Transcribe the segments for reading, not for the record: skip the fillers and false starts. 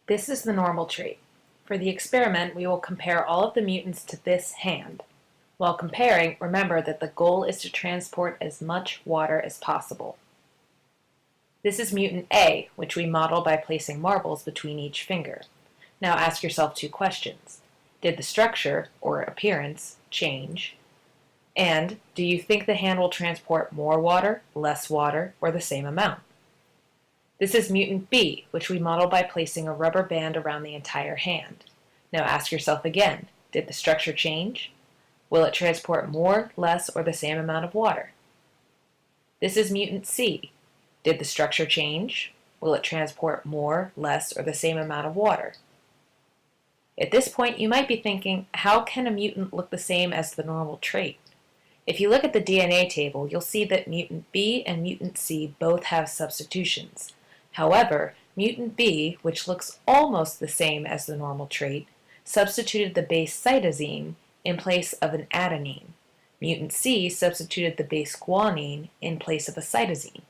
This is the normal trait. For the experiment, we will compare all of the mutants to this hand. While comparing, remember that the goal is to transport as much water as possible. This is mutant A, which we model by placing marbles between each finger. Now ask yourself two questions. Did the structure, or appearance, change? And do you think the hand will transport more water, less water, or the same amount? This is mutant B, which we model by placing a rubber band around the entire hand. Now ask yourself again, did the structure change? Will it transport more, less, or the same amount of water? This is mutant C. Did the structure change? Will it transport more, less, or the same amount of water? At this point, you might be thinking, how can a mutant look the same as the normal trait? If you look at the DNA table, you'll see that mutant B and mutant C both have substitutions. However, mutant B, which looks almost the same as the normal trait, substituted the base cytosine in place of an adenine. Mutant C substituted the base guanine in place of a cytosine.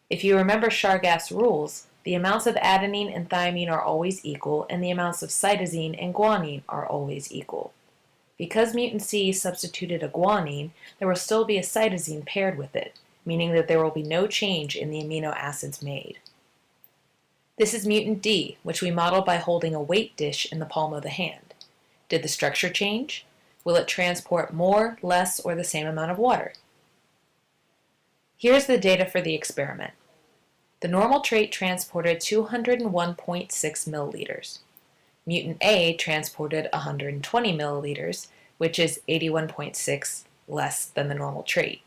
If you remember Chargaff's rules, the amounts of adenine and thymine are always equal, and the amounts of cytosine and guanine are always equal. Because mutant C substituted a guanine, there will still be a cytosine paired with it, meaning that there will be no change in the amino acids made. This is mutant D, which we model by holding a weight dish in the palm of the hand. Did the structure change? Will it transport more, less, or the same amount of water? Here's the data for the experiment. The normal trait transported 201.6 milliliters. Mutant A transported 120 milliliters, which is 81.6 less than the normal trait.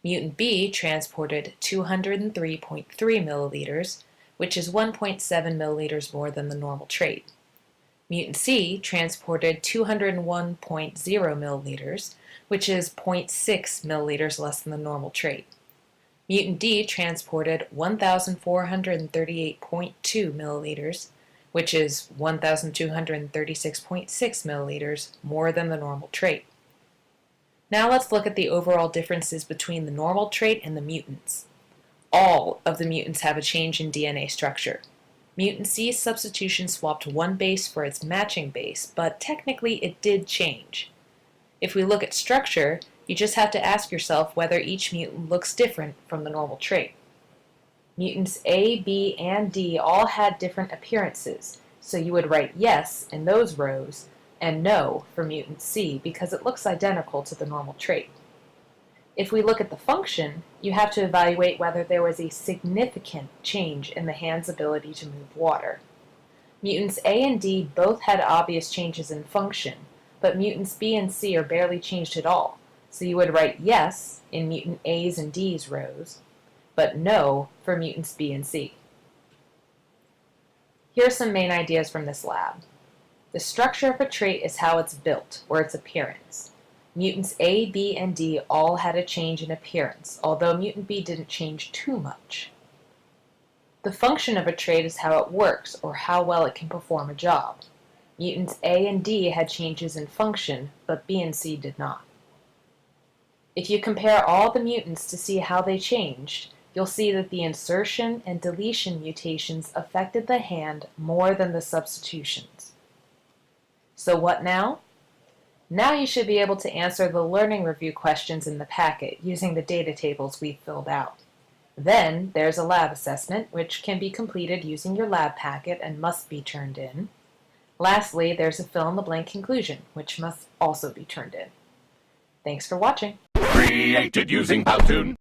Mutant B transported 203.3 milliliters, which is 1.7 milliliters more than the normal trait. Mutant C transported 201.0 milliliters, which is 0.6 milliliters less than the normal trait. Mutant D transported 1,438.2 milliliters, which is 1,236.6 milliliters more than the normal trait. Now let's look at the overall differences between the normal trait and the mutants. All of the mutants have a change in DNA structure. Mutant C's substitution swapped one base for its matching base, but technically it did change. If we look at structure, you just have to ask yourself whether each mutant looks different from the normal trait. Mutants A, B, and D all had different appearances, so you would write yes in those rows and no for mutant C because it looks identical to the normal trait. If we look at the function, you have to evaluate whether there was a significant change in the hand's ability to move water. Mutants A and D both had obvious changes in function, but mutants B and C are barely changed at all, so you would write yes in mutant A's and D's rows, but no for mutants B and C. Here are some main ideas from this lab. The structure of a trait is how it's built, or its appearance. Mutants A, B, and D all had a change in appearance, although mutant B didn't change too much. The function of a trait is how it works, or how well it can perform a job. Mutants A and D had changes in function, but B and C did not. If you compare all the mutants to see how they changed, you'll see that the insertion and deletion mutations affected the hand more than the substitutions. So what now? Now you should be able to answer the learning review questions in the packet using the data tables we've filled out. Then there's a lab assessment, which can be completed using your lab packet and must be turned in. Lastly, there's a fill-in-the-blank conclusion, which must also be turned in. Thanks for watching. Created using Powtoon.